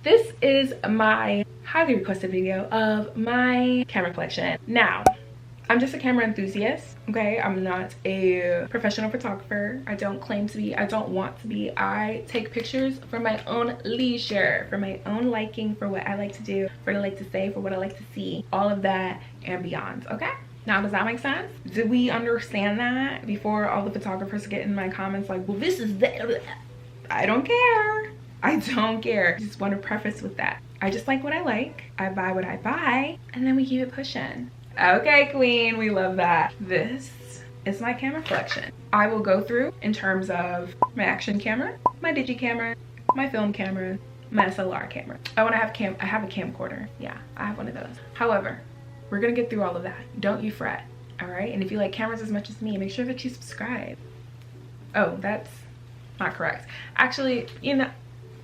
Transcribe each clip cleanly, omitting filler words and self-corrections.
This is my highly requested video of my camera collection. Now, I'm just a camera enthusiast, okay? I'm not a professional photographer. I don't claim to be, I don't want to be. I take pictures for my own leisure, for my own liking, for what I like to do, for what I like to say, for what I like to see, all of that and beyond, okay? Now, does that make sense? Do we understand that before all the photographers get in my comments like, well, this is the... I don't care. I don't care. I just want to preface with that. I just like what I like. I buy what I buy, and then we keep it pushing. Okay, queen, we love that. This is my camera collection. I will go through in terms of my action camera, my digi camera, my film camera, my SLR camera. I have a camcorder. Yeah, I have one of those. However, we're gonna get through all of that. Don't you fret, all right? And if you like cameras as much as me, make sure that you subscribe. Oh, that's not correct. Actually, you know,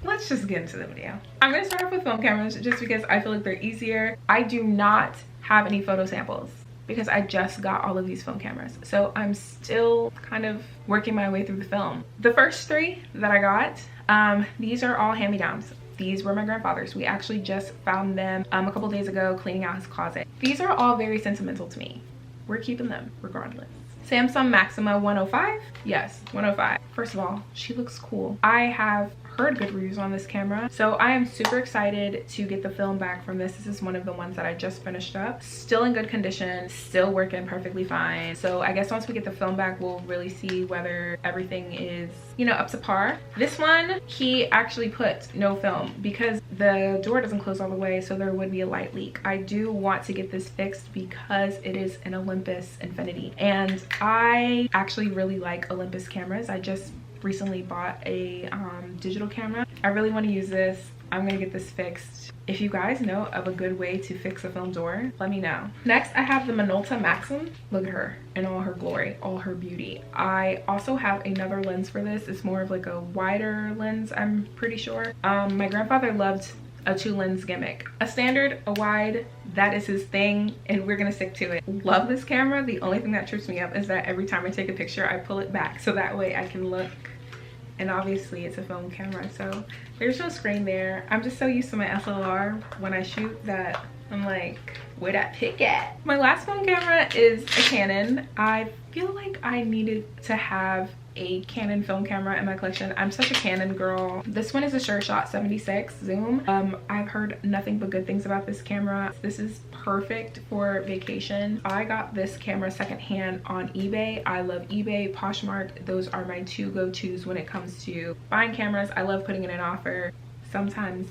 let's just get into the video. I'm gonna start off with film cameras just because I feel like they're easier. I do not have any photo samples because I just got all of these film cameras. So I'm still kind of working my way through the film. The first three that I got, these are all hand-me-downs. These were my grandfather's. We actually just found them a couple days ago cleaning out his closet. These are all very sentimental to me. We're keeping them regardless. Samsung Maxima 105. Yes, 105. First of all, she looks cool. I have heard good reviews on this camera, so I am super excited to get the film back from this. This is one of the ones that I just finished up. Still in good condition, still working perfectly fine. So I guess once we get the film back, we'll really see whether everything is, you know, up to par. This one, he actually put no film because the door doesn't close all the way, so there would be a light leak. I do want to get this fixed because it is an Olympus Infinity, and I actually really like Olympus cameras. I just recently bought a digital camera. I really want to use this. I'm gonna get this fixed. If you guys know of a good way to fix a film door, let me know. Next, I have the Minolta maxxum. Look at her in all her glory, all her beauty. I also have another lens for this. It's more of like a wider lens, I'm pretty sure. My grandfather loved a 2-lens gimmick. A standard, a wide, that is his thing, and we're gonna stick to it. Love this camera. The only thing that trips me up is that every time I take a picture, I pull it back so that way I can look. And obviously it's a film camera, so there's no screen there. I'm just so used to my SLR when I shoot that I'm like, where that pick at? My last film camera is a Canon. I feel like I needed to have a Canon film camera in my collection. I'm such a Canon girl. This one is a sureshot 76 zoom. I've heard nothing but good things about this camera. This is perfect for vacation. I got this camera secondhand on eBay. I love eBay, Poshmark. Those are my two go-tos when it comes to buying cameras. I love putting in an offer. Sometimes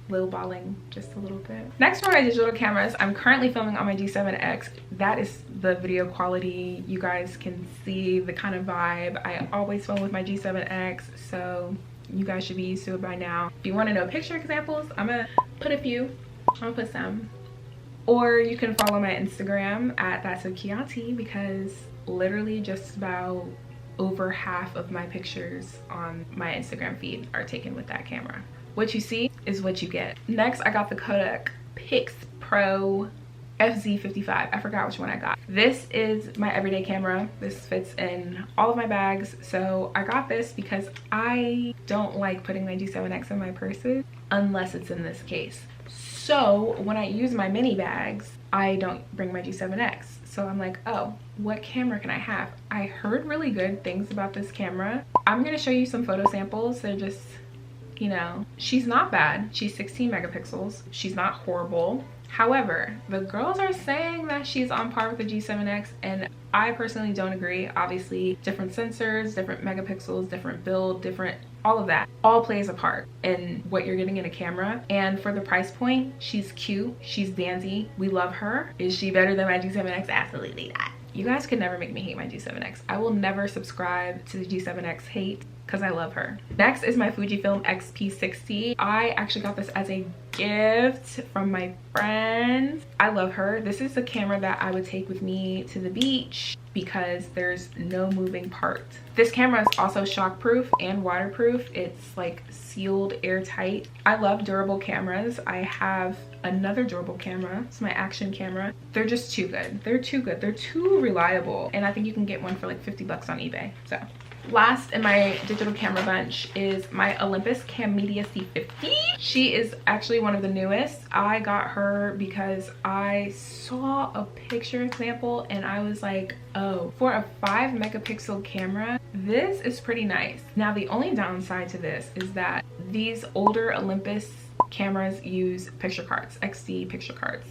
lowballing just a little bit. Next for my digital cameras, I'm currently filming on my G7X. That is the video quality. You guys can see the kind of vibe. I always film with my G7X, so you guys should be used to it by now. If you want to know picture examples, I'm gonna put a few. I'm gonna put some. Or you can follow my Instagram at thatsochianti because literally just about over half of my pictures on my Instagram feed are taken with that camera. What you see is what you get. Next, I got the Kodak pixpro FZ55. I forgot which one I got. This is my everyday camera. This fits in all of my bags. So I got this because I don't like putting my G7X in my purses unless it's in this case. So when I use my mini bags, I don't bring my G7X. So I'm like, oh, what camera can I have? I heard really good things about this camera. I'm gonna show you some photo samples. They're just, you know, she's not bad. She's 16 megapixels. She's not horrible. However, the girls are saying that she's on par with the G7X, and I personally don't agree. Obviously, different sensors, different megapixels, different build, different, all of that all plays a part in what you're getting in a camera. And for the price point, she's cute, she's dandy, we love her. Is she better than my G7X? Absolutely not. You guys could never make me hate my G7X. I will never subscribe to the G7X hate because I love her. Next is my Fujifilm X-P60. I actually got this as a gift from my friends. I love her. This is the camera that I would take with me to the beach because there's no moving part. This camera is also shockproof and waterproof. It's like sealed, airtight. I love durable cameras. I have another durable camera. It's my action camera. They're just too good. They're too good. They're too reliable. And I think you can get one for like 50 bucks on eBay. So Last in my digital camera bunch is my Olympus Camedia C50. She is actually one of the newest. I got her because I saw a picture example and I was like, oh, for a 5 megapixel camera, this is pretty nice. Now, the only downside to this is that these older Olympus cameras use picture cards, XD picture cards.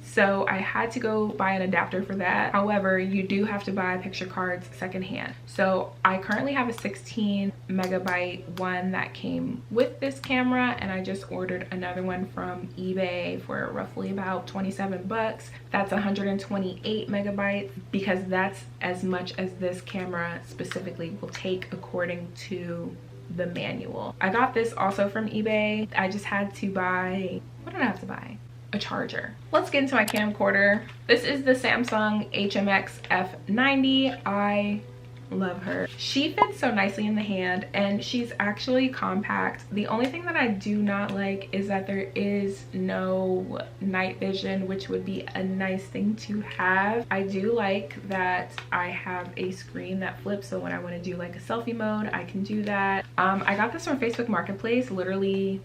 So I had to go buy an adapter for that. However, you do have to buy picture cards secondhand. So I currently have a 16 megabyte one that came with this camera, and I just ordered another one from eBay for roughly about 27 bucks. That's 128 megabytes because that's as much as this camera specifically will take according to the manual. I got this also from eBay. I just had to buy, what did I have to buy? A charger. Let's get into my camcorder. This is the Samsung HMX F90. I love her. She fits so nicely in the hand and she's actually compact. The only thing that I do not like is that there is no night vision, which would be a nice thing to have. I do like that I have a screen that flips, so when I want to do like a selfie mode, I can do that. I got this from Facebook Marketplace, literally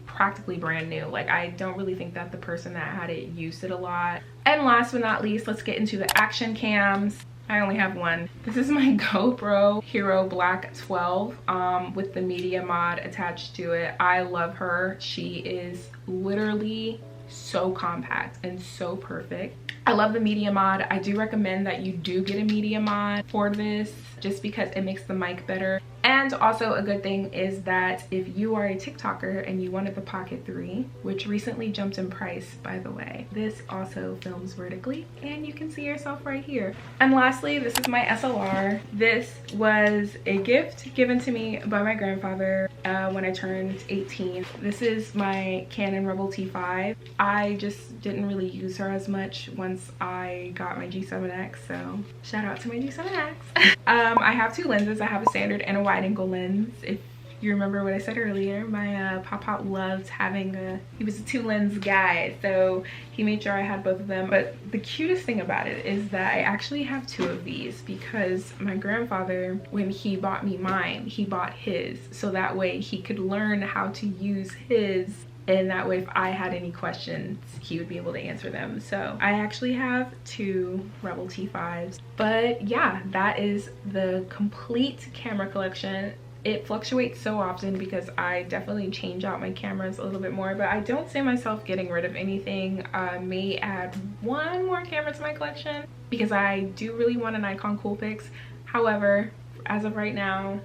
practically brand new. Like, I don't really think that the person that had it used it a lot. And last but not least, let's get into the action cams. I only have one. This is my GoPro Hero Black 12 with the media mod attached to it. I love her. She is literally so compact and so perfect. I love the media mod. I do recommend that you do get a media mod for this just because it makes the mic better. And also a good thing is that if you are a TikToker and you wanted the Pocket 3, which recently jumped in price, by the way, this also films vertically and you can see yourself right here. And lastly, this is my SLR. This was a gift given to me by my grandfather when I turned 18. This is my Canon Rebel T5. I just didn't really use her as much once I got my G7X, so shout out to my G7X. I have two lenses. I have a standard and a wide angle lens. If you remember what I said earlier, my pop loved having he was a 2-lens guy, so he made sure I had both of them. But the cutest thing about it is that I actually have 2 of these because my grandfather, when he bought me mine, he bought his, so that way he could learn how to use his, and that way if I had any questions he would be able to answer them. So I actually have 2 Rebel T5s. But yeah, that is the complete camera collection. It fluctuates so often because I definitely change out my cameras a little bit more, but I don't see myself getting rid of anything. I may add 1 more camera to my collection because I do really want a Nikon Coolpix. However, as of right now,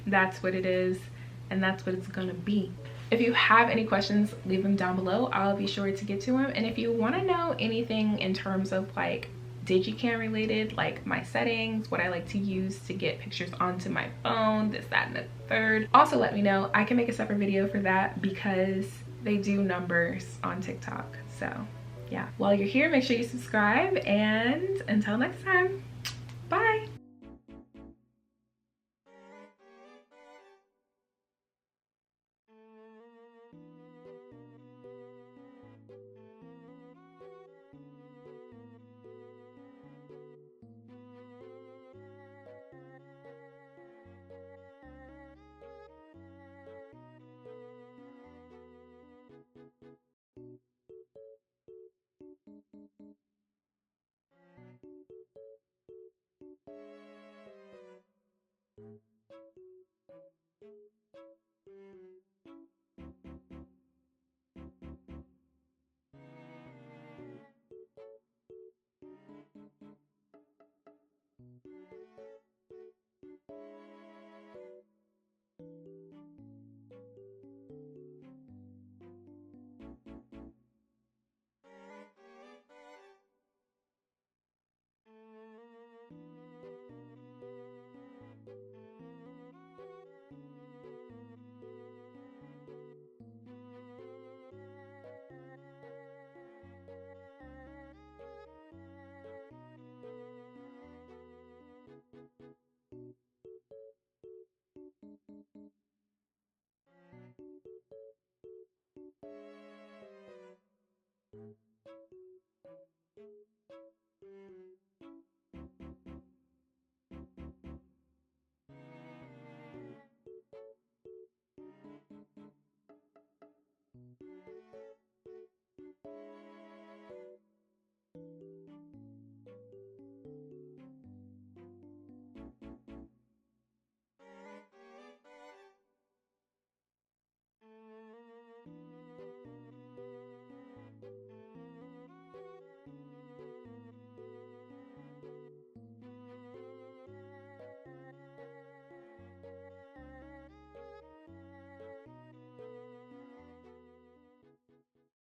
that's what it is and that's what it's gonna be. If you have any questions, leave them down below. I'll be sure to get to them. And if you want to know anything in terms of like digicam related, like my settings, what I like to use to get pictures onto my phone, this, that, and the third, also let me know. I can make a separate video for that because they do numbers on TikTok. So yeah, while you're here, make sure you subscribe, and until next time, bye.